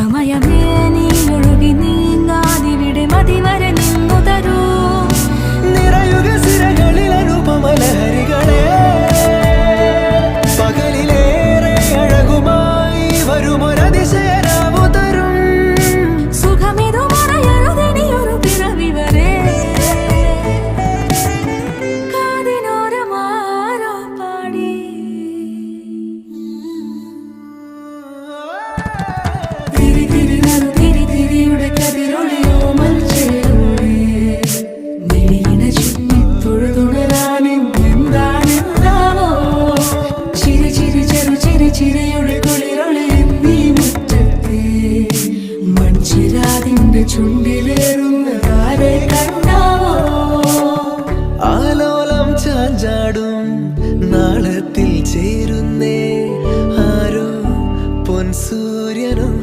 സമയമേ നീ ഒഴുകി നീങ്ങാതിവിടെ മതിവരെ നിന്നു തരൂ. നിറയുക സിരകളിൽ അനുപമലഹരികളെ, പകലിലേറെ അഴകുമായി വരുമൊരതിശയരാവു തരും. സുഖമിതു മറയരുതിനിയൊരു പിറവി വരെ. കാതിനോരമാരോ പാടി തിരി തിരി നറു തിരി തിരിയുടെ കതിരൊളിയോ മൽച്ചേരോടെ മിഴിയിണ ചുറ്റി തൊഴുതുണരാനും എന്താണെന്താവോ. ചിരി ചിരി ചെറു ചിരി ചിരിയുടെ കുളിരൊളി നീ മുറ്റത്തെ മൺചിരാതിന്റെ ചുണ്ടിലേറുന്നതാരെ കണ്ടാവോ. ആലോലം ചാഞ്ചാടും നാളത്തിൽ ചേരുന്നേ ആരോ പൊൻസൂര്യനും.